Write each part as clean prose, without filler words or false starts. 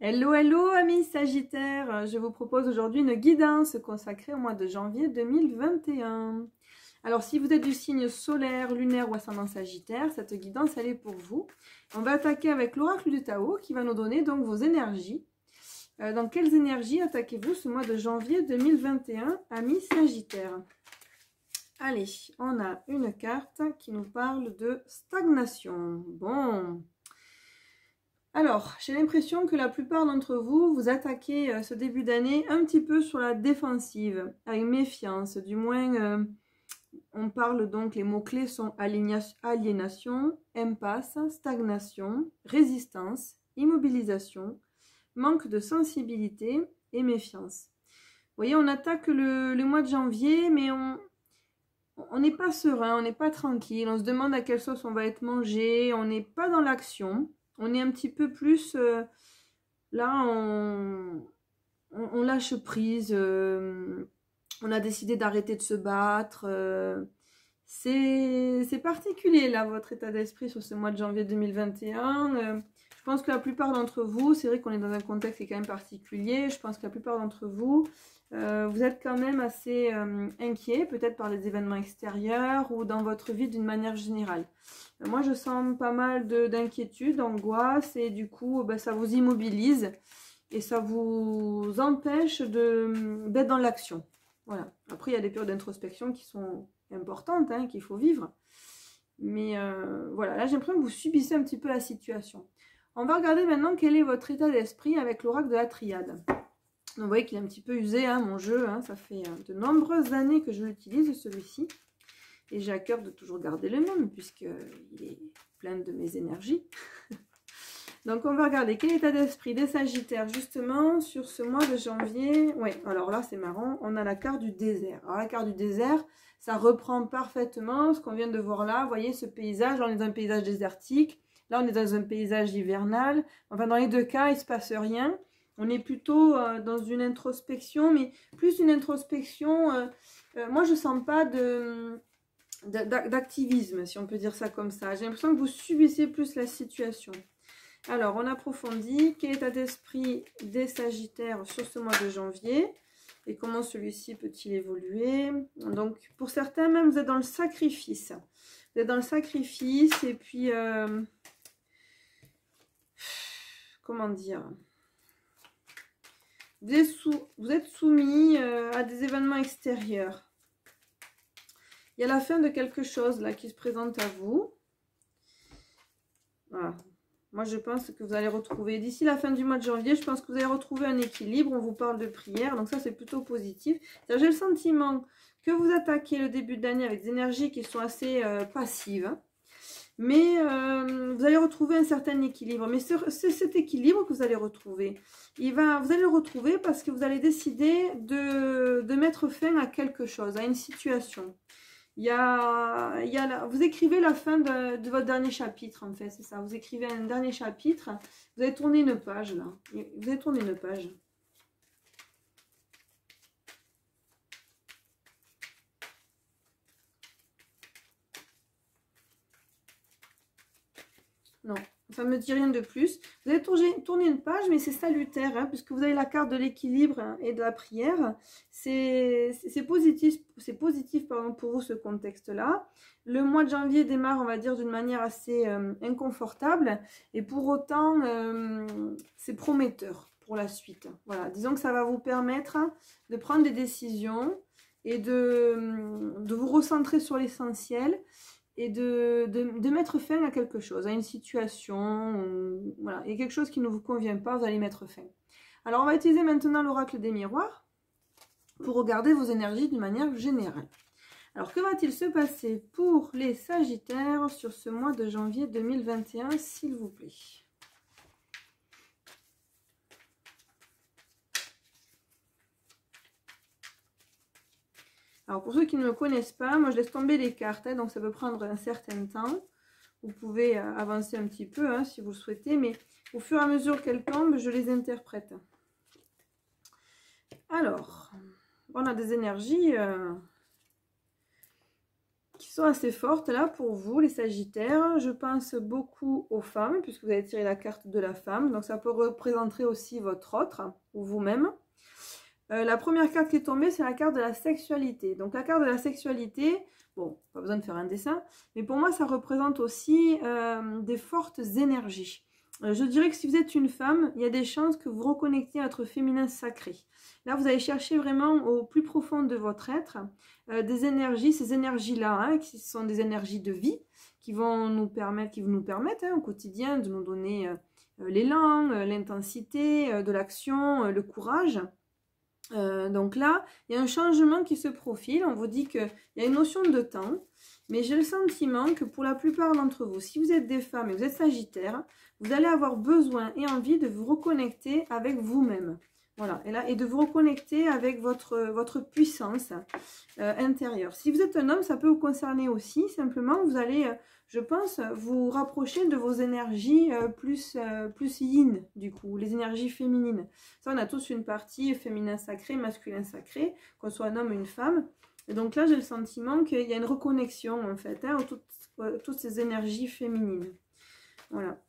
Hello, hello amis Sagittaires, je vous propose aujourd'hui une guidance consacrée au mois de janvier 2021. Alors si vous êtes du signe solaire, lunaire ou ascendant Sagittaire, cette guidance elle est pour vous. On va attaquer avec l'oracle du Tao qui va nous donner donc vos énergies. Dans quelles énergies attaquez-vous ce mois de janvier 2021, amis Sagittaires? Allez, on a une carte qui nous parle de stagnation. Bon. Alors, j'ai l'impression que la plupart d'entre vous, vous attaquez ce début d'année un petit peu sur la défensive, avec méfiance. Du moins, on parle donc, les mots-clés sont aliénation, impasse, stagnation, résistance, immobilisation, manque de sensibilité et méfiance. Vous voyez, on attaque le mois de janvier, mais on n'est pas serein, on n'est pas tranquille, on se demande à quelle sauce on va être mangé, on n'est pas dans l'action. On est un petit peu plus, là, on lâche prise, on a décidé d'arrêter de se battre. C'est particulier, là, votre état d'esprit sur ce mois de janvier 2021. Je pense que la plupart d'entre vous, c'est vrai qu'on est dans un contexte qui est quand même particulier, je pense que la plupart d'entre vous, vous êtes quand même assez inquiet, peut-être par les événements extérieurs ou dans votre vie d'une manière générale. Moi, je sens pas mal d'inquiétude, d'angoisse, et du coup, ça vous immobilise et ça vous empêche d'être dans l'action. Voilà. Après, il y a des périodes d'introspection qui sont importantes, hein, qu'il faut vivre. Mais voilà, là, j'ai l'impression que vous subissez un petit peu la situation. On va regarder maintenant quel est votre état d'esprit avec l'oracle de la triade. Donc, vous voyez qu'il est un petit peu usé, hein, mon jeu. Hein, ça fait de nombreuses années que je l'utilise, celui-ci. Et j'ai à cœur de toujours garder le même, puisqu'il est plein de mes énergies. Donc, on va regarder quel état d'esprit des Sagittaires, justement, sur ce mois de janvier. Oui, alors là, c'est marrant, on a la carte du désert. Alors, la carte du désert, ça reprend parfaitement ce qu'on vient de voir là. Vous voyez ce paysage, là, on est dans un paysage désertique. Là, on est dans un paysage hivernal. Enfin, dans les deux cas, il ne se passe rien. On est plutôt dans une introspection, mais plus une introspection... moi, je ne sens pas d'activisme, si on peut dire ça comme ça. J'ai l'impression que vous subissez plus la situation. Alors, on approfondit. Quel état d'esprit des Sagittaires sur ce mois de janvier? Et comment celui-ci peut-il évoluer? Donc, pour certains, même, vous êtes dans le sacrifice. Vous êtes dans le sacrifice et puis... comment dire? Vous êtes soumis à des événements extérieurs. Il y a la fin de quelque chose là qui se présente à vous. Voilà. Moi, je pense que vous allez retrouver, d'ici la fin du mois de janvier, je pense que vous allez retrouver un équilibre. On vous parle de prière, donc ça, c'est plutôt positif. J'ai le sentiment que vous attaquez le début d'année avec des énergies qui sont assez passives. Mais vous allez retrouver un certain équilibre. Mais c'est cet équilibre que vous allez retrouver. Vous allez le retrouver parce que vous allez décider de mettre fin à quelque chose, à une situation. Vous écrivez la fin de votre dernier chapitre, en fait, c'est ça. Vous écrivez un dernier chapitre. Vous allez tourner une page, là. Vous allez tourner une page. Non, ça ne me dit rien de plus. Vous allez tourner une page, mais c'est salutaire, hein, puisque vous avez la carte de l'équilibre et de la prière. C'est positif pardon, pour vous, ce contexte-là. Le mois de janvier démarre, on va dire, d'une manière assez inconfortable. Et pour autant, c'est prometteur pour la suite. Voilà, disons que ça va vous permettre de prendre des décisions et de vous recentrer sur l'essentiel. Et de mettre fin à quelque chose, à une situation, voilà, il y a quelque chose qui ne vous convient pas, vous allez mettre fin. Alors, on va utiliser maintenant l'oracle des miroirs pour regarder vos énergies d'une manière générale. Alors, que va-t-il se passer pour les Sagittaires sur ce mois de janvier 2021, s'il vous plaît? Alors, pour ceux qui ne me connaissent pas, moi, je laisse tomber les cartes, hein, donc ça peut prendre un certain temps. Vous pouvez avancer un petit peu, hein, si vous le souhaitez, mais au fur et à mesure qu'elles tombent, je les interprète. Alors, on a des énergies qui sont assez fortes là pour vous, les Sagittaires. Je pense beaucoup aux femmes, puisque vous avez tiré la carte de la femme. Donc ça peut représenter aussi votre autre, ou vous-même. La première carte qui est tombée, c'est la carte de la sexualité. Donc la carte de la sexualité, bon, pas besoin de faire un dessin, mais pour moi, ça représente aussi des fortes énergies. Je dirais que si vous êtes une femme, il y a des chances que vous reconnectiez à votre féminin sacré. Là, vous allez chercher vraiment au plus profond de votre être des énergies, ces énergies-là, hein, qui sont des énergies de vie, qui nous permettent hein, au quotidien de nous donner l'élan, l'intensité de l'action, le courage. Donc là, il y a un changement qui se profile. On vous dit qu'il y a une notion de temps, mais j'ai le sentiment que pour la plupart d'entre vous, si vous êtes des femmes et vous êtes Sagittaire, vous allez avoir besoin et envie de vous reconnecter avec vous-même. Voilà, et de vous reconnecter avec votre puissance intérieure. Si vous êtes un homme, ça peut vous concerner aussi. Simplement, vous allez, je pense, vous rapprocher de vos énergies plus yin, du coup, les énergies féminines. Ça, on a tous une partie féminin sacré, masculin sacré, qu'on soit un homme ou une femme. Et donc là, j'ai le sentiment qu'il y a une reconnexion, en fait, hein, toutes ces énergies féminines. Voilà.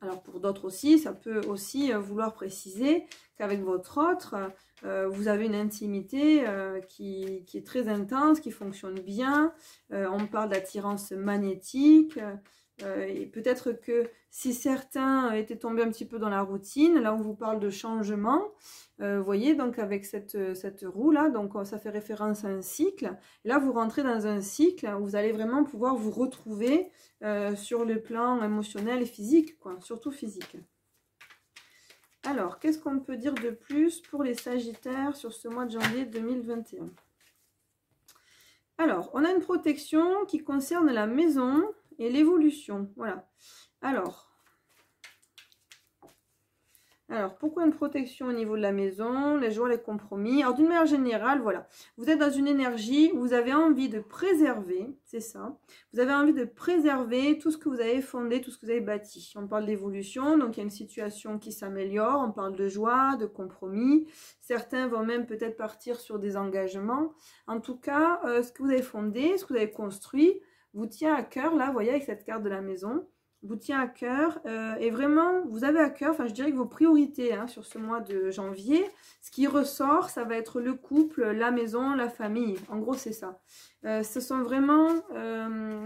Alors pour d'autres aussi, ça peut aussi vouloir préciser qu'avec votre autre, vous avez une intimité qui est très intense, qui fonctionne bien. On parle d'attirance magnétique. Et peut-être que si certains étaient tombés un petit peu dans la routine, là on vous parle de changement, vous voyez, donc avec cette roue là, donc ça fait référence à un cycle. Et là vous rentrez dans un cycle où vous allez vraiment pouvoir vous retrouver sur le plan émotionnel et physique, quoi, surtout physique. Alors, qu'est-ce qu'on peut dire de plus pour les Sagittaires sur ce mois de janvier 2021? Alors, on a une protection qui concerne la maison et l'évolution. Voilà. Alors, pourquoi une protection au niveau de la maison, les joies, les compromis? Alors, d'une manière générale, voilà. Vous êtes dans une énergie où vous avez envie de préserver, c'est ça. Vous avez envie de préserver tout ce que vous avez fondé, tout ce que vous avez bâti. On parle d'évolution, donc il y a une situation qui s'améliore. On parle de joie, de compromis. Certains vont même peut-être partir sur des engagements. En tout cas, ce que vous avez fondé, ce que vous avez construit, vous tient à cœur, là, vous voyez, avec cette carte de la maison. Vous tient à cœur et vraiment vous avez à cœur, enfin je dirais que vos priorités hein, sur ce mois de janvier, ce qui ressort ça va être le couple, la maison, la famille, en gros c'est ça. Ce sont vraiment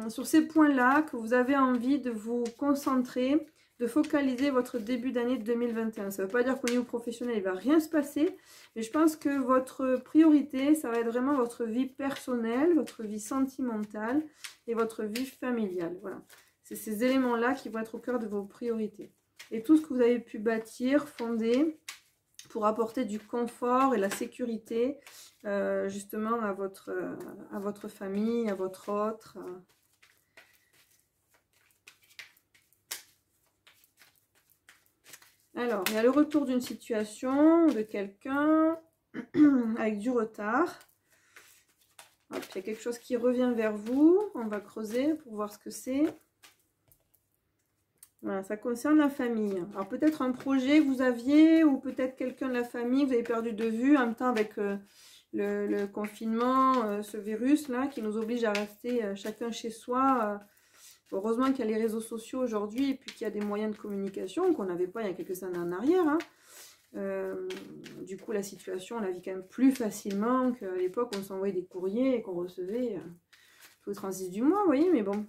sur ces points là que vous avez envie de vous concentrer, de focaliser votre début d'année 2021. Ça ne veut pas dire qu'au niveau professionnel il ne va rien se passer, mais je pense que votre priorité ça va être vraiment votre vie personnelle, votre vie sentimentale et votre vie familiale, voilà. C'est ces éléments-là qui vont être au cœur de vos priorités. Et tout ce que vous avez pu bâtir, fonder, pour apporter du confort et la sécurité, justement, à votre famille, à votre autre. Alors, il y a le retour d'une situation, de quelqu'un, avec du retard. Hop, il y a quelque chose qui revient vers vous. On va creuser pour voir ce que c'est. Voilà, ça concerne la famille. Alors peut-être un projet que vous aviez ou peut-être quelqu'un de la famille que vous avez perdu de vue en même temps avec le confinement, ce virus-là qui nous oblige à rester chacun chez soi. Heureusement qu'il y a les réseaux sociaux aujourd'hui et puis qu'il y a des moyens de communication qu'on n'avait pas il y a quelques années en arrière. Hein. Du coup, la situation, on la vit quand même plus facilement qu'à l'époque où on s'envoyait des courriers et qu'on recevait tous les 36 du mois, vous voyez, mais bon.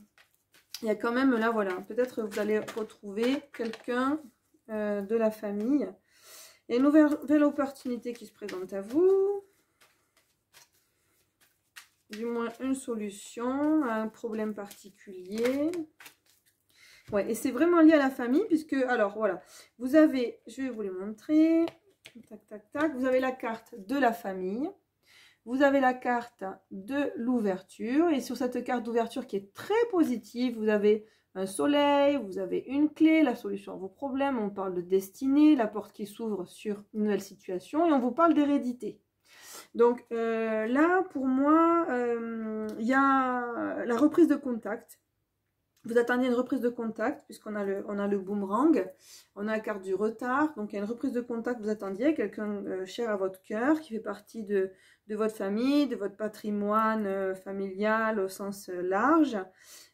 Il y a quand même, là, voilà, peut-être vous allez retrouver quelqu'un de la famille. Il y a une nouvelle opportunité qui se présente à vous. Du moins une solution à un problème particulier. Ouais, et c'est vraiment lié à la famille, puisque, alors, voilà, vous avez, je vais vous les montrer. Tac, tac, tac. Vous avez la carte de la famille. Vous avez la carte de l'ouverture et sur cette carte d'ouverture qui est très positive, vous avez un soleil, vous avez une clé, la solution à vos problèmes, on parle de destinée, la porte qui s'ouvre sur une nouvelle situation et on vous parle d'hérédité. Donc là, pour moi, il y a la reprise de contact. Vous attendiez une reprise de contact, puisqu'on a le boomerang, on a la carte du retard, donc il y a une reprise de contact, vous attendiez quelqu'un cher à votre cœur, qui fait partie de votre famille, de votre patrimoine familial au sens large,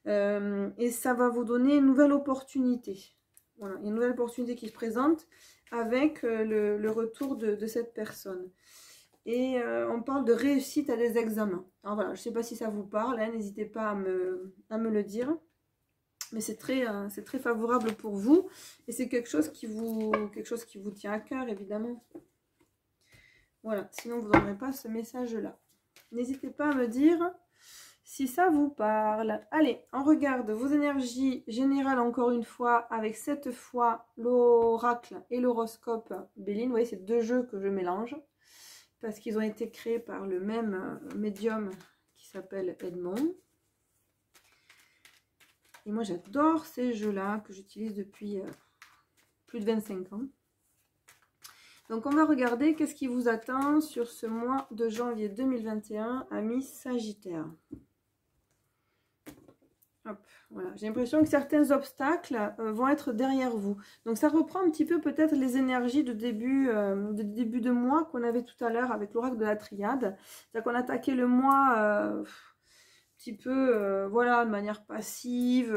et ça va vous donner une nouvelle opportunité. Voilà, une nouvelle opportunité qui se présente avec le retour de cette personne. Et on parle de réussite à des examens. Alors voilà, je ne sais pas si ça vous parle, hein, n'hésitez pas à me le dire. Mais c'est très favorable pour vous. Et c'est quelque chose qui vous tient à cœur, évidemment. Voilà, sinon vous n'aurez pas ce message-là. N'hésitez pas à me dire si ça vous parle. Allez, on regarde vos énergies générales encore une fois avec cette fois l'oracle et l'horoscope Béline. Vous voyez, c'est deux jeux que je mélange parce qu'ils ont été créés par le même médium qui s'appelle Edmond. Et moi, j'adore ces jeux-là que j'utilise depuis plus de 25 ans. Donc, on va regarder qu'est-ce qui vous attend sur ce mois de janvier 2021, amis Sagittaire. Hop, voilà. J'ai l'impression que certains obstacles vont être derrière vous. Donc, ça reprend un petit peu peut-être les énergies de début de mois qu'on avait tout à l'heure avec l'oracle de la triade. C'est-à-dire qu'on attaquait le mois... petit peu, voilà, de manière passive.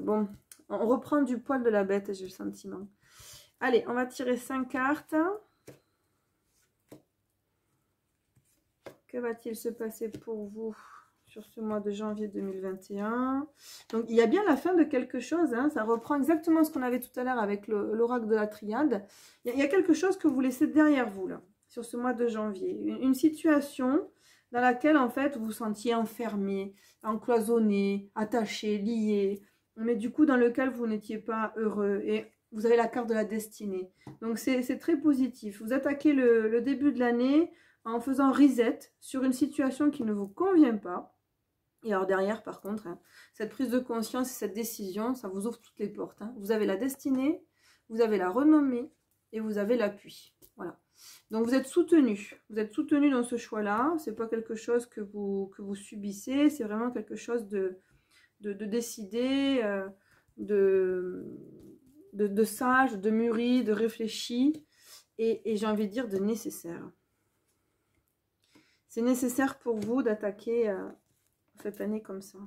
Bon, on reprend du poil de la bête, j'ai le sentiment. Allez, on va tirer 5 cartes. Que va-t-il se passer pour vous sur ce mois de janvier 2021? Donc, il y a bien la fin de quelque chose. Hein, ça reprend exactement ce qu'on avait tout à l'heure avec l'oracle de la triade. Il y a quelque chose que vous laissez derrière vous, là, sur ce mois de janvier. Une situation... dans laquelle, en fait, vous vous sentiez enfermé, encloisonné, attaché, lié, mais du coup, dans lequel vous n'étiez pas heureux. Et vous avez la carte de la destinée. Donc, c'est très positif. Vous attaquez le début de l'année en faisant reset sur une situation qui ne vous convient pas. Et alors derrière, par contre, hein, cette prise de conscience et cette décision, ça vous ouvre toutes les portes. Hein. Vous avez la destinée, vous avez la renommée et vous avez l'appui. Voilà. Donc vous êtes soutenu. Vous êtes soutenu dans ce choix-là. Ce n'est pas quelque chose que vous subissez. C'est vraiment quelque chose de décidé, de sage, de mûri, de réfléchi. Et j'ai envie de dire de nécessaire. C'est nécessaire pour vous d'attaquer cette année comme ça.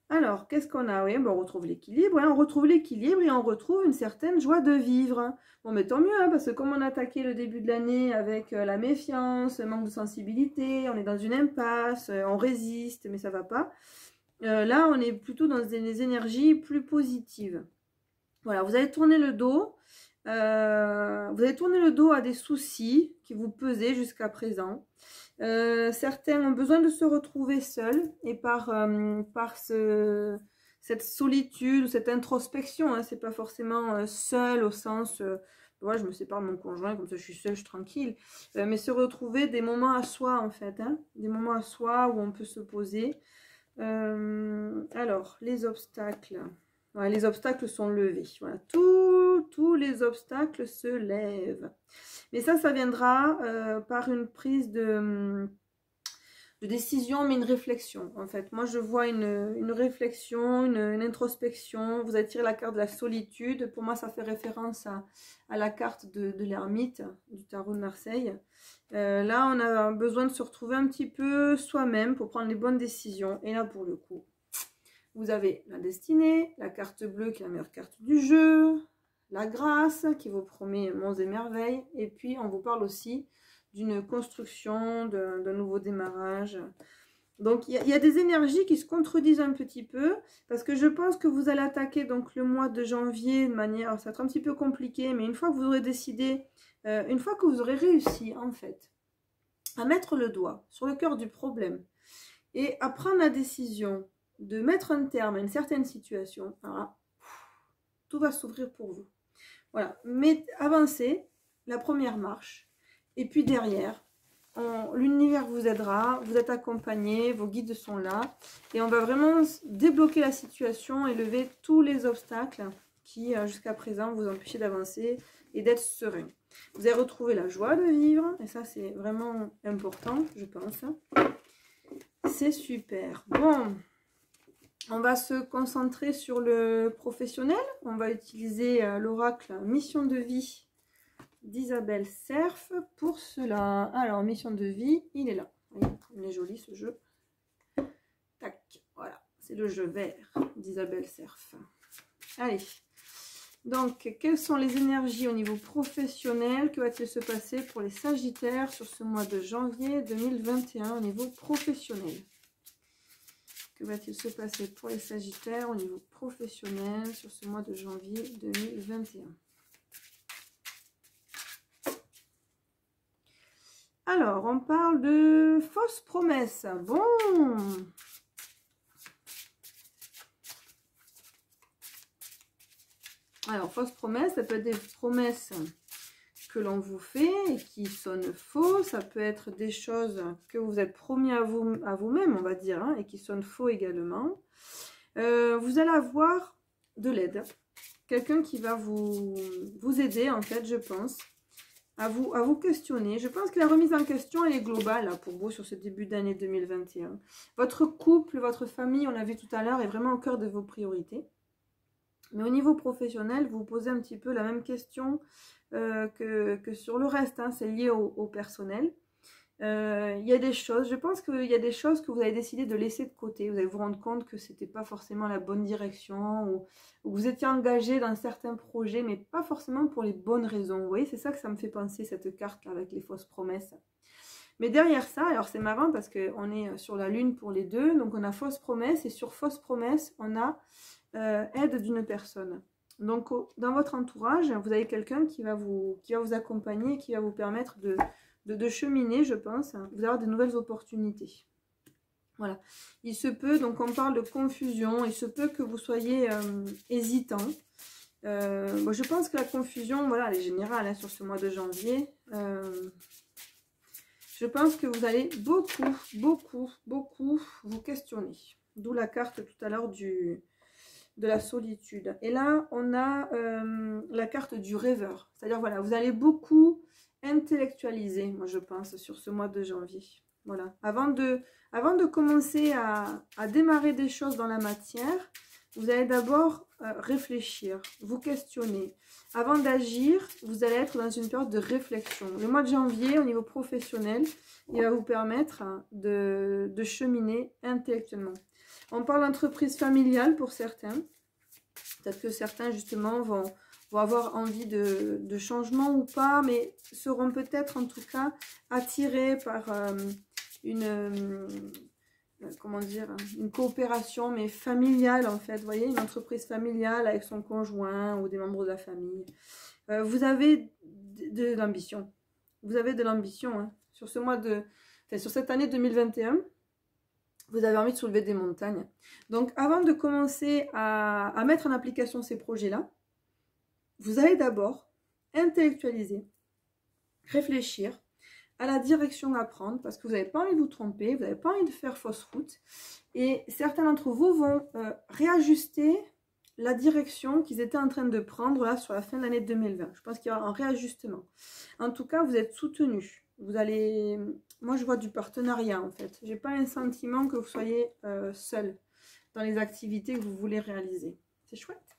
Alors, qu'est-ce qu'on a? Oui, bon, on retrouve l'équilibre. Hein, on retrouve l'équilibre et on retrouve une certaine joie de vivre. Bon, mais tant mieux, hein, parce que comme on a attaqué le début de l'année avec la méfiance, le manque de sensibilité, on est dans une impasse, on résiste, mais ça ne va pas. Là, on est plutôt dans des énergies plus positives. Voilà, vous avez tourné le dos. Vous avez tourné le dos à des soucis qui vous pesaient jusqu'à présent. Certains ont besoin de se retrouver seuls et par cette solitude ou cette introspection, hein, c'est pas forcément seul au sens ouais, je me sépare de mon conjoint, comme ça je suis seule, je suis tranquille, mais se retrouver des moments à soi en fait, hein, des moments à soi où on peut se poser. Alors, les obstacles. Ouais, les obstacles sont levés. Voilà. Tous les obstacles se lèvent. Mais ça viendra par une prise de décision, mais une réflexion. En fait, moi, je vois une réflexion, une introspection. Vous avez tiré la carte de la solitude. Pour moi, ça fait référence à la carte de l'ermite du tarot de Marseille. Là, on a besoin de se retrouver un petit peu soi-même pour prendre les bonnes décisions. Et là, pour le coup, vous avez la destinée, la carte bleue qui est la meilleure carte du jeu, la grâce qui vous promet monts et merveilles, et puis on vous parle aussi d'une construction, d'un nouveau démarrage. Donc il y a des énergies qui se contredisent un petit peu, parce que je pense que vous allez attaquer donc le mois de janvier de manière, ça va être un petit peu compliqué, mais une fois que vous aurez décidé, une fois que vous aurez réussi en fait à mettre le doigt sur le cœur du problème et à prendre la décision de mettre un terme à une certaine situation, alors là, tout va s'ouvrir pour vous. Voilà, mais avancez, la première marche, et puis derrière, l'univers vous aidera, vous êtes accompagné, vos guides sont là, et on va vraiment débloquer la situation et lever tous les obstacles qui, jusqu'à présent, vous empêchaient d'avancer et d'être serein. Vous allez retrouver la joie de vivre, et ça c'est vraiment important, je pense. C'est super. Bon. On va se concentrer sur le professionnel. On va utiliser l'oracle Mission de vie d'Isabelle Serf pour cela. Alors, Mission de vie, il est là. Vous voyez, il est joli ce jeu. Tac, voilà. C'est le jeu vert d'Isabelle Serf. Allez. Donc, quelles sont les énergies au niveau professionnel? Que va-t-il se passer pour les Sagittaires sur ce mois de janvier 2021 au niveau professionnel? Que va-t-il se passer pour les Sagittaires au niveau professionnel sur ce mois de janvier 2021? Alors, on parle de fausses promesses. Bon. Alors, fausses promesses, ça peut être des promesses que l'on vous fait et qui sonnent faux. Ça peut être des choses que vous êtes promis à vous-même, on va dire, hein, et qui sonnent faux également. Vous allez avoir de l'aide. Quelqu'un qui va vous aider, en fait, je pense, à vous questionner. Je pense que la remise en question, elle est globale là, pour vous sur ce début d'année 2021. Votre couple, votre famille, on l'a vu tout à l'heure, est vraiment au cœur de vos priorités. Mais au niveau professionnel, vous posez un petit peu la même question que sur le reste, hein, c'est lié au personnel. Il y a des choses, je pense qu'il y a des choses que vous avez décidé de laisser de côté. Vous allez vous rendre compte que ce n'était pas forcément la bonne direction ou vous étiez engagé dans certains projets, mais pas forcément pour les bonnes raisons. Vous voyez, c'est ça que ça me fait penser, cette carte là avec les fausses promesses. Mais derrière ça, alors c'est marrant parce qu'on est sur la lune pour les deux, donc on a fausses promesses et sur fausses promesses, on a aide d'une personne. Donc dans votre entourage, vous avez quelqu'un qui va vous accompagner, qui va vous permettre de cheminer, je pense. Vous allez avoir de nouvelles opportunités. Voilà. Il se peut, donc on parle de confusion, il se peut que vous soyez hésitant. Bon, je pense que la confusion, voilà, elle est générale hein, sur ce mois de janvier. Je pense que vous allez beaucoup vous questionner. D'où la carte tout à l'heure de la solitude. Et là, on a la carte du rêveur. C'est-à-dire, voilà, vous allez beaucoup intellectualiser, moi je pense, sur ce mois de janvier. Voilà. Avant de commencer à démarrer des choses dans la matière, vous allez d'abord réfléchir, vous questionner. Avant d'agir, vous allez être dans une période de réflexion. Le mois de janvier, au niveau professionnel, il va vous permettre de cheminer intellectuellement. On parle d'entreprise familiale pour certains. Peut-être que certains, justement, vont avoir envie de changement ou pas, mais seront peut-être, en tout cas, attirés par comment dire, une coopération, mais familiale, en fait. Vous voyez, une entreprise familiale avec son conjoint ou des membres de la famille. Vous avez de l'ambition. Vous avez de l'ambition, hein. Sur ce mois sur cette année 2021. Vous avez envie de soulever des montagnes. Donc, avant de commencer à mettre en application ces projets-là, vous allez d'abord intellectualiser, réfléchir à la direction à prendre, parce que vous n'avez pas envie de vous tromper, vous n'avez pas envie de faire fausse route. Et certains d'entre vous vont réajuster la direction qu'ils étaient en train de prendre là sur la fin de l'année 2020. Je pense qu'il y aura un réajustement. En tout cas, vous êtes soutenus. Vous allez... Moi, je vois du partenariat, en fait. Je n'ai pas un sentiment que vous soyez seul dans les activités que vous voulez réaliser. C'est chouette.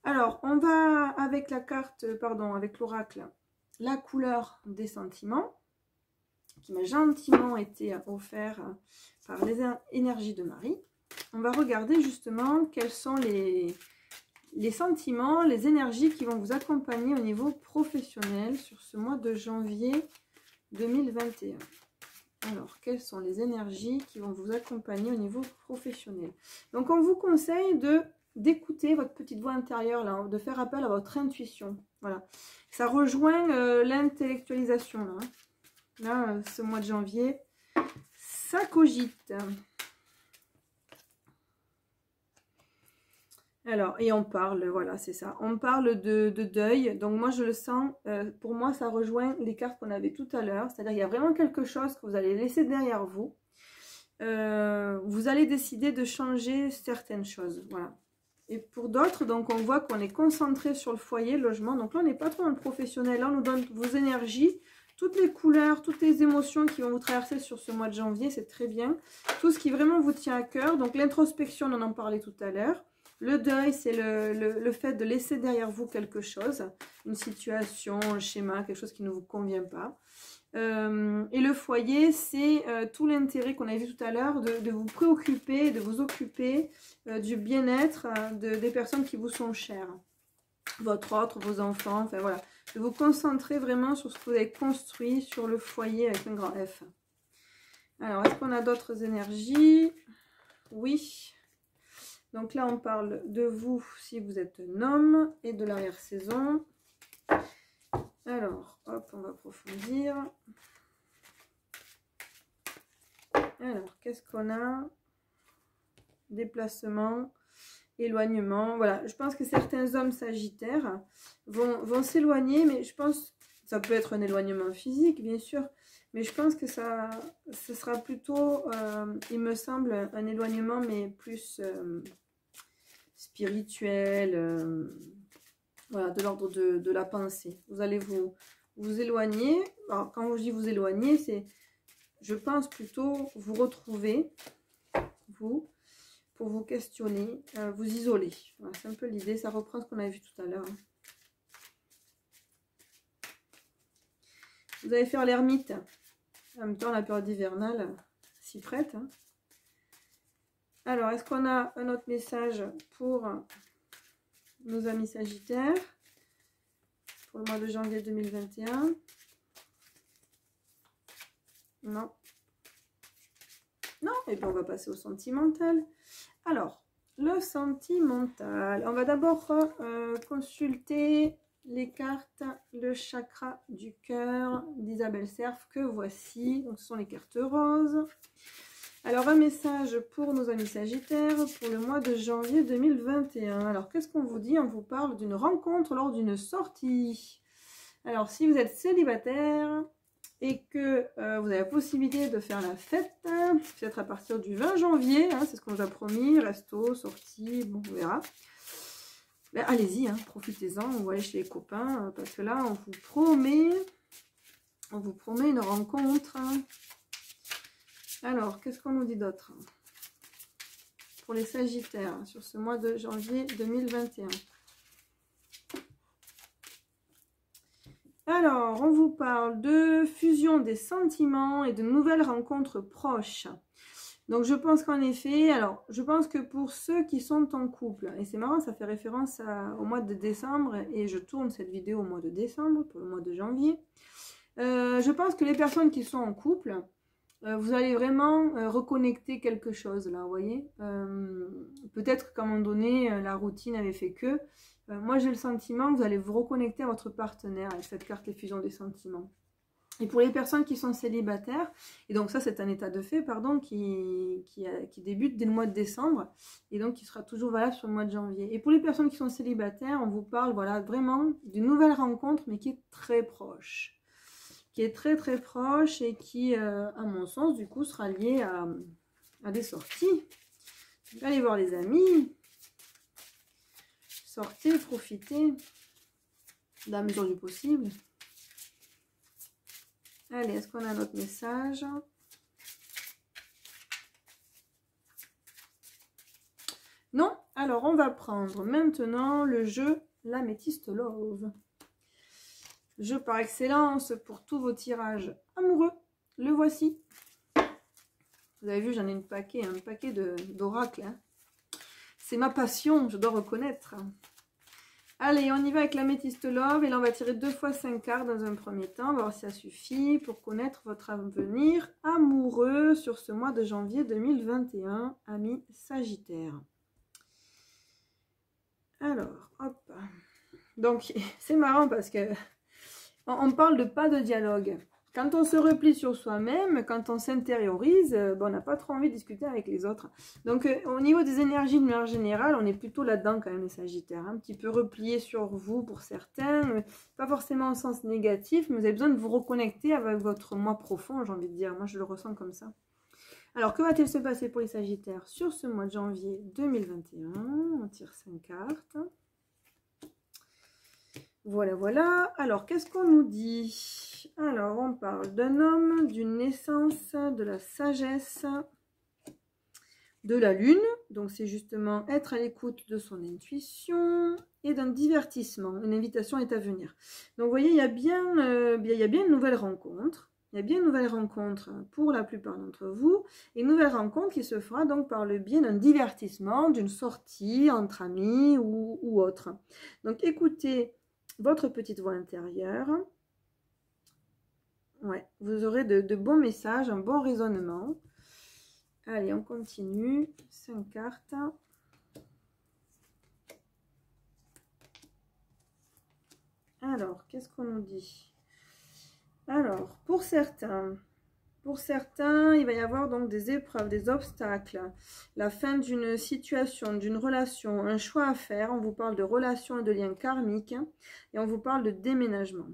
Alors, on va avec la carte, pardon, avec l'oracle, la couleur des sentiments, qui m'a gentiment été offert par les énergies de Marie. On va regarder justement quels sont les sentiments, les énergies qui vont vous accompagner au niveau professionnel sur ce mois de janvier 2021. Alors, quelles sont les énergies qui vont vous accompagner au niveau professionnel? Donc, on vous conseille d'écouter votre petite voix intérieure, là, de faire appel à votre intuition. Voilà. Ça rejoint l'intellectualisation, là. Là, ce mois de janvier, ça cogite. Alors, et on parle, voilà, c'est ça. On parle de deuil. Donc, moi, je le sens, pour moi, ça rejoint les cartes qu'on avait tout à l'heure. C'est-à-dire, il y a vraiment quelque chose que vous allez laisser derrière vous. Vous allez décider de changer certaines choses, voilà. Et pour d'autres, donc, on voit qu'on est concentré sur le foyer, le logement. Donc là, on n'est pas trop dans le professionnel. Là, on nous donne vos énergies toutes les couleurs, toutes les émotions qui vont vous traverser sur ce mois de janvier, c'est très bien. Tout ce qui vraiment vous tient à cœur. Donc l'introspection, on en parlait tout à l'heure. Le deuil, c'est le fait de laisser derrière vous quelque chose, une situation, un schéma, quelque chose qui ne vous convient pas. Et le foyer, c'est tout l'intérêt qu'on a vu tout à l'heure de vous préoccuper, de vous occuper du bien-être des personnes qui vous sont chères. Votre autre, vos enfants, enfin voilà. De vous concentrer vraiment sur ce que vous avez construit sur le foyer avec un grand F. Alors, est-ce qu'on a d'autres énergies? Oui. Donc là, on parle de vous si vous êtes un homme et de l'arrière-saison. Alors, hop, on va approfondir. Alors, qu'est-ce qu'on a? Déplacement, éloignement. Voilà, je pense que certains hommes sagittaires vont s'éloigner, mais je pense, ça peut être un éloignement physique, bien sûr, mais je pense que ce sera plutôt, il me semble, un éloignement, mais plus spirituel, voilà, de l'ordre de la pensée. Vous allez vous éloigner. Alors, quand je dis vous éloigner, c'est, je pense plutôt vous retrouver, vous, pour vous questionner, vous isoler. Voilà, c'est un peu l'idée, ça reprend ce qu'on a vu tout à l'heure. Vous allez faire l'ermite. En même temps, la période hivernale s'y prête. Hein. Alors, est-ce qu'on a un autre message pour nos amis sagittaires pour le mois de janvier 2021? Non. Non, et bien on va passer au sentimental. Alors, le sentimental. On va d'abord consulter les cartes, le chakra du cœur d'Isabelle Serf que voici. Donc, ce sont les cartes roses. Alors, un message pour nos amis sagittaires pour le mois de janvier 2021. Alors, qu'est-ce qu'on vous dit? On vous parle d'une rencontre lors d'une sortie. Alors, si vous êtes célibataire et que vous avez la possibilité de faire la fête, peut-être à partir du 20 janvier, hein, c'est ce qu'on nous a promis, resto, sortie, bon, on verra. Ben, allez-y, hein, profitez-en, on va aller chez les copains, parce que là, on vous promet une rencontre. Alors, qu'est-ce qu'on nous dit d'autre pour les sagittaires sur ce mois de janvier 2021? Alors, on vous parle de fusion des sentiments et de nouvelles rencontres proches. Donc, je pense qu'en effet, alors, je pense que pour ceux qui sont en couple, et c'est marrant, ça fait référence au mois de décembre, et je tourne cette vidéo au mois de décembre, pour le mois de janvier. Je pense que les personnes qui sont en couple, vous allez vraiment reconnecter quelque chose, là, vous voyez. Peut-être qu'à un moment donné, la routine avait fait que... moi, j'ai le sentiment que vous allez vous reconnecter à votre partenaire avec cette carte les fusions des sentiments. Et pour les personnes qui sont célibataires, et donc ça, c'est un état de fait, pardon, qui débute dès le mois de décembre, et donc qui sera toujours valable sur le mois de janvier. Et pour les personnes qui sont célibataires, on vous parle, voilà, vraiment d'une nouvelle rencontre, mais qui est très proche. Qui est très très proche et qui, à mon sens, du coup, sera liée à des sorties. Allez voir les amis. Sortez, profitez, dans la mesure du possible. Allez, est-ce qu'on a notre message? Non? Alors, on va prendre maintenant le jeu l'Améthyste Love. Jeu par excellence pour tous vos tirages amoureux. Le voici. Vous avez vu, j'en ai un paquet d'oracles. Hein. C'est ma passion, je dois reconnaître. Allez, on y va avec l'Améthyste Love. Et là, on va tirer 2 fois 5 cartes dans un premier temps. On va voir si ça suffit pour connaître votre avenir amoureux sur ce mois de janvier 2021, amis Sagittaire. Alors, hop. Donc, c'est marrant parce que on parle de pas de dialogue. Quand on se replie sur soi-même, quand on s'intériorise, on n'a pas trop envie de discuter avec les autres. Donc, au niveau des énergies de manière générale, on est plutôt là-dedans quand même, les Sagittaires. Un petit peu replié sur vous pour certains, pas forcément au sens négatif, mais vous avez besoin de vous reconnecter avec votre moi profond, j'ai envie de dire. Moi, je le ressens comme ça. Alors, que va-t-il se passer pour les Sagittaires sur ce mois de janvier 2021? On tire 5 cartes. Voilà, voilà. Alors, qu'est-ce qu'on nous dit? Alors, on parle d'un homme, d'une naissance, de la sagesse, de la lune. Donc, c'est justement être à l'écoute de son intuition et d'un divertissement. Une invitation est à venir. Donc, vous voyez, il y a bien une nouvelle rencontre. Il y a bien une nouvelle rencontre pour la plupart d'entre vous. Et une nouvelle rencontre qui se fera donc par le biais d'un divertissement, d'une sortie entre amis ou autre. Donc, écoutez votre petite voix intérieure. Ouais, vous aurez de bons messages, un bon raisonnement. Allez, on continue. 5 cartes. Alors, qu'est-ce qu'on nous dit? Alors, pour certains, il va y avoir donc des épreuves, des obstacles, la fin d'une situation, d'une relation, un choix à faire. On vous parle de relations et de liens karmiques et on vous parle de déménagement.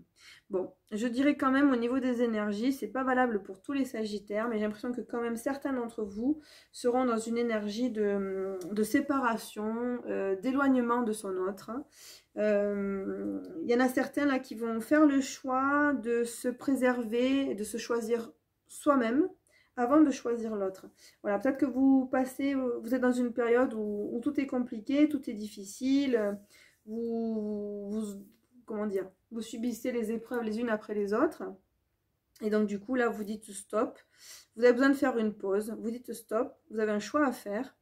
Bon, je dirais quand même au niveau des énergies, c'est pas valable pour tous les Sagittaires, mais j'ai l'impression que quand même certains d'entre vous seront dans une énergie de séparation, d'éloignement de son autre. Il y en a certains là qui vont faire le choix de se préserver et de se choisir soi-même avant de choisir l'autre. Voilà, peut-être que vous êtes dans une période où tout est compliqué, tout est difficile, comment dire, vous subissez les épreuves les unes après les autres. Et donc du coup là vous dites stop, vous avez besoin de faire une pause, vous dites stop, vous avez un choix à faire.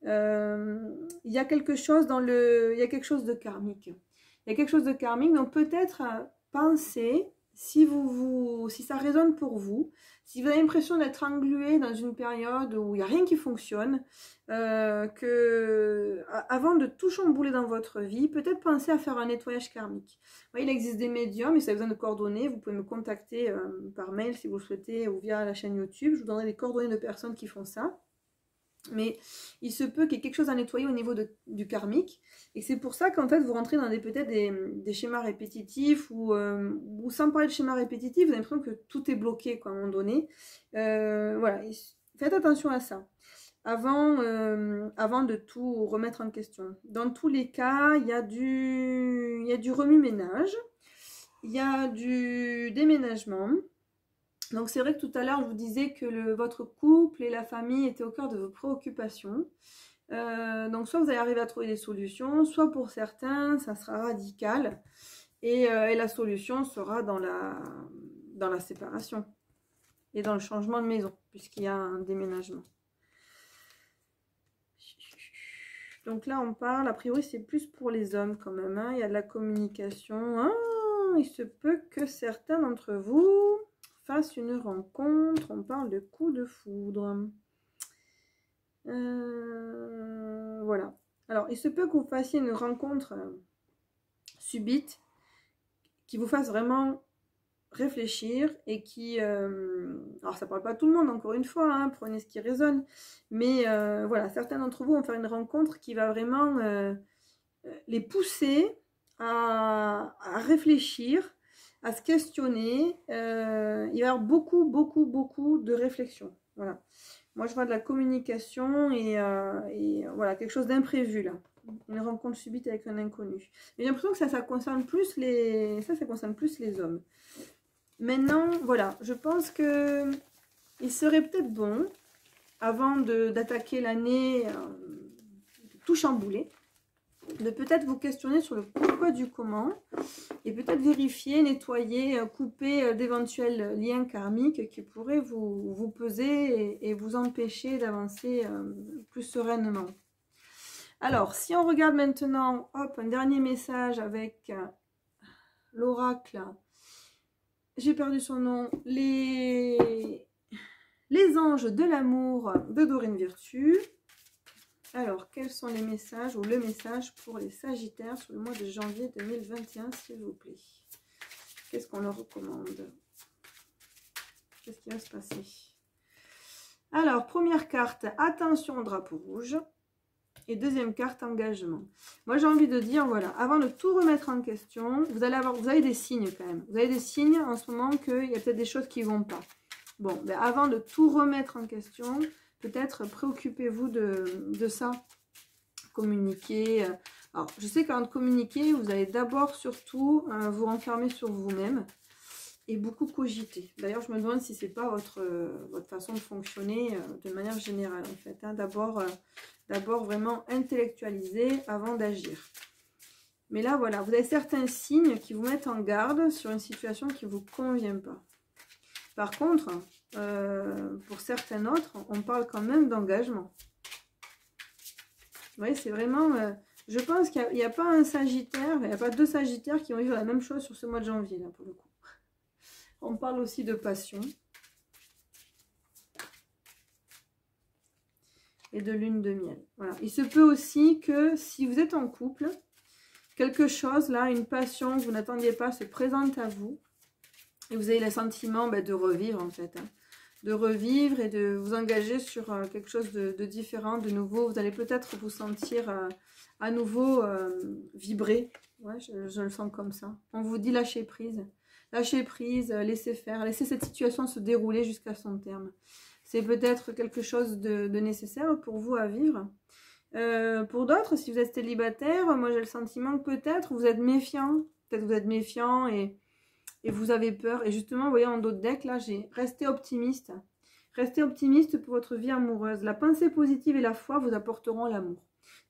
Il y a quelque chose il y a quelque chose de karmique. Il y a quelque chose de karmique, donc peut-être pensez, si ça résonne pour vous, si vous avez l'impression d'être englué dans une période où il n'y a rien qui fonctionne, avant de tout chambouler dans votre vie, peut-être pensez à faire un nettoyage karmique. Il existe des médiums, et si vous avez besoin de coordonnées, vous pouvez me contacter par mail si vous le souhaitez, ou via la chaîne YouTube. Je vous donnerai les coordonnées de personnes qui font ça. Mais il se peut qu'il y ait quelque chose à nettoyer au niveau du karmique. Et c'est pour ça qu'en fait, vous rentrez dans peut-être des schémas répétitifs ou sans parler de schémas répétitifs, vous avez l'impression que tout est bloqué quoi, à un moment donné. Voilà, faites attention à ça. Avant de tout remettre en question. Dans tous les cas, il y a du remue-ménage, il y a du déménagement. Donc c'est vrai que tout à l'heure je vous disais que votre couple et la famille étaient au cœur de vos préoccupations. Donc soit vous allez arriver à trouver des solutions, soit pour certains ça sera radical et la solution sera dans la séparation et dans le changement de maison puisqu'il y a un déménagement. Donc là on parle, a priori c'est plus pour les hommes quand même, hein. Il y a de la communication. Ah, il se peut que certains d'entre vous fassent une rencontre, on parle de coup de foudre. Voilà. Alors, il se peut que vous fassiez une rencontre subite qui vous fasse vraiment réfléchir et qui... alors, ça ne parle pas à tout le monde, encore une fois, hein, prenez ce qui résonne. Mais voilà, certains d'entre vous vont faire une rencontre qui va vraiment les pousser à réfléchir, à se questionner. Il va y avoir beaucoup de réflexion. Voilà. Moi, je vois de la communication et voilà, quelque chose d'imprévu là. Une rencontre subite avec un inconnu. Mais j'ai l'impression que ça concerne plus ça concerne plus les hommes. Maintenant, voilà, je pense que il serait peut-être bon, avant d'attaquer l'année, tout chambouler, de peut-être vous questionner sur le pourquoi du comment et peut-être vérifier, nettoyer, couper d'éventuels liens karmiques qui pourraient vous peser et vous empêcher d'avancer plus sereinement. Alors, si on regarde maintenant, hop, un dernier message avec l'oracle, j'ai perdu son nom, les anges de l'amour de Dorine Virtue. Alors, quels sont les messages ou le message pour les Sagittaires sur le mois de janvier 2021, s'il vous plaît? Qu'est-ce qu'on leur recommande? Qu'est-ce qui va se passer? Alors, première carte, attention au drapeau rouge. Et deuxième carte, engagement. Moi, j'ai envie de dire, voilà, avant de tout remettre en question, vous avez des signes quand même. Vous avez des signes en ce moment qu'il y a peut-être des choses qui ne vont pas. Bon, ben avant de tout remettre en question, peut-être préoccupez-vous de ça. Communiquer. Alors, je sais qu'avant de communiquer, vous allez d'abord surtout vous renfermer sur vous-même. et beaucoup cogiter. D'ailleurs, je me demande si c'est pas votre façon de fonctionner de manière générale, en fait. Hein. D'abord, vraiment intellectualiser avant d'agir. Mais là, voilà, vous avez certains signes qui vous mettent en garde sur une situation qui ne vous convient pas. Par contre, pour certains autres, on parle quand même d'engagement. Vous voyez, c'est vraiment... je pense qu'il n'y a pas un Sagittaire, il n'y a pas deux Sagittaires qui vont vivre la même chose sur ce mois de janvier, là, pour le coup. On parle aussi de passion. Et de lune de miel. Voilà. Il se peut aussi que si vous êtes en couple, quelque chose, là, une passion que vous n'attendiez pas se présente à vous. Et vous avez le sentiment de revivre, en fait. Hein. De revivre et de vous engager sur quelque chose de différent, de nouveau. Vous allez peut-être vous sentir à nouveau vibrer. Ouais, je le sens comme ça. On vous dit lâcher prise. Lâcher prise, laisser faire, laisser cette situation se dérouler jusqu'à son terme. C'est peut-être quelque chose de nécessaire pour vous à vivre. Pour d'autres, si vous êtes célibataire, moi j'ai le sentiment que peut-être vous êtes méfiant. Peut-être vous êtes méfiant et vous avez peur. Et justement, vous voyez en dos de deck, là, j'ai resté optimiste. Restez optimiste pour votre vie amoureuse. La pensée positive et la foi vous apporteront l'amour.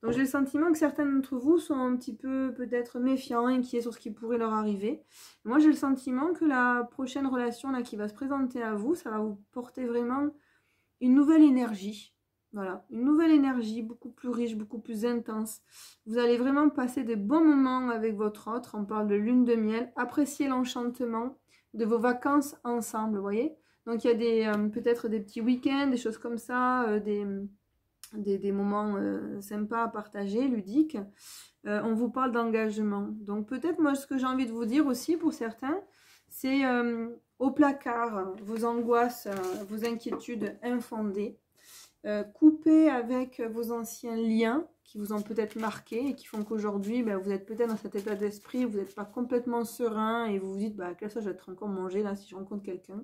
Donc j'ai le sentiment que certains d'entre vous sont un petit peu peut-être méfiants, inquiets sur ce qui pourrait leur arriver. Moi j'ai le sentiment que la prochaine relation là, qui va se présenter à vous, ça va vous porter vraiment une nouvelle énergie. Voilà, une nouvelle énergie, beaucoup plus riche, beaucoup plus intense. Vous allez vraiment passer des bons moments avec votre autre. On parle de lune de miel. Appréciez l'enchantement de vos vacances ensemble, vous voyez. Donc il y a peut-être des petits week-ends, des choses comme ça, des moments sympas à partager, ludiques. On vous parle d'engagement. Donc peut-être moi ce que j'ai envie de vous dire aussi pour certains, c'est au placard vos angoisses, vos inquiétudes infondées. Coupez avec vos anciens liens qui vous ont peut-être marqué et qui font qu'aujourd'hui vous êtes peut-être dans cet état d'esprit, vous n'êtes pas complètement serein et vous vous dites quelle ça je vais être encore mangé là si je rencontre quelqu'un.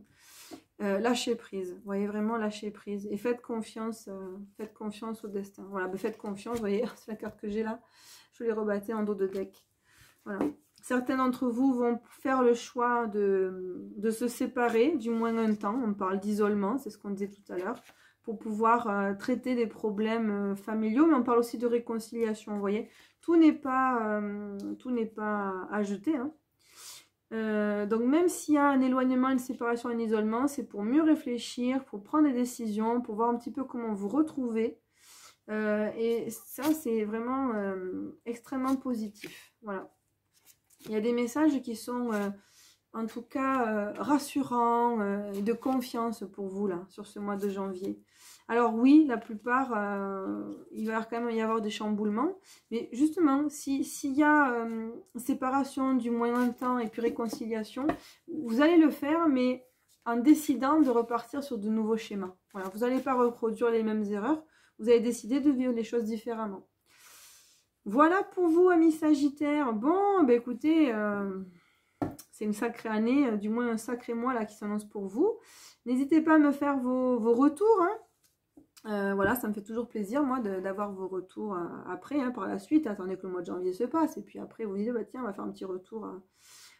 Lâchez prise, vous voyez, vraiment lâchez prise et faites confiance au destin. Voilà, faites confiance, vous voyez, c'est la carte que j'ai là, je l'ai rebattée en dos de deck. Voilà. Certains d'entre vous vont faire le choix de se séparer, du moins un temps, on parle d'isolement, c'est ce qu'on disait tout à l'heure, pour pouvoir traiter des problèmes familiaux, mais on parle aussi de réconciliation, vous voyez. Tout n'est pas à jeter, hein. Donc même s'il y a un éloignement, une séparation, un isolement, c'est pour mieux réfléchir, pour prendre des décisions, pour voir un petit peu comment vous retrouver. Et ça, c'est vraiment extrêmement positif. Voilà. Il y a des messages qui sont en tout cas rassurants et de confiance pour vous là, sur ce mois de janvier. Alors oui, la plupart, il va quand même y avoir des chamboulements. Mais justement, s'il y a séparation du moyen temps et puis réconciliation, vous allez le faire, mais en décidant de repartir sur de nouveaux schémas. Voilà, vous n'allez pas reproduire les mêmes erreurs. Vous allez décider de vivre les choses différemment. Voilà pour vous, amis Sagittaires. Bon, écoutez... c'est une sacrée année, du moins un sacré mois là qui s'annonce pour vous. N'hésitez pas à me faire vos retours. Hein. Voilà, ça me fait toujours plaisir, moi, d'avoir vos retours après, hein, par la suite. Attendez que le mois de janvier se passe. Et puis après, vous dites, tiens, on va faire un petit retour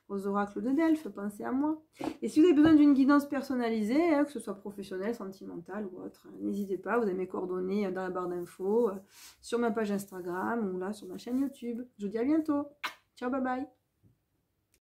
aux oracles de Delphes. Pensez à moi. Et si vous avez besoin d'une guidance personnalisée, hein, que ce soit professionnelle, sentimentale ou autre, n'hésitez pas. Vous avez mes coordonnées dans la barre d'infos, sur ma page Instagram ou là sur ma chaîne YouTube. Je vous dis à bientôt. Ciao, bye bye.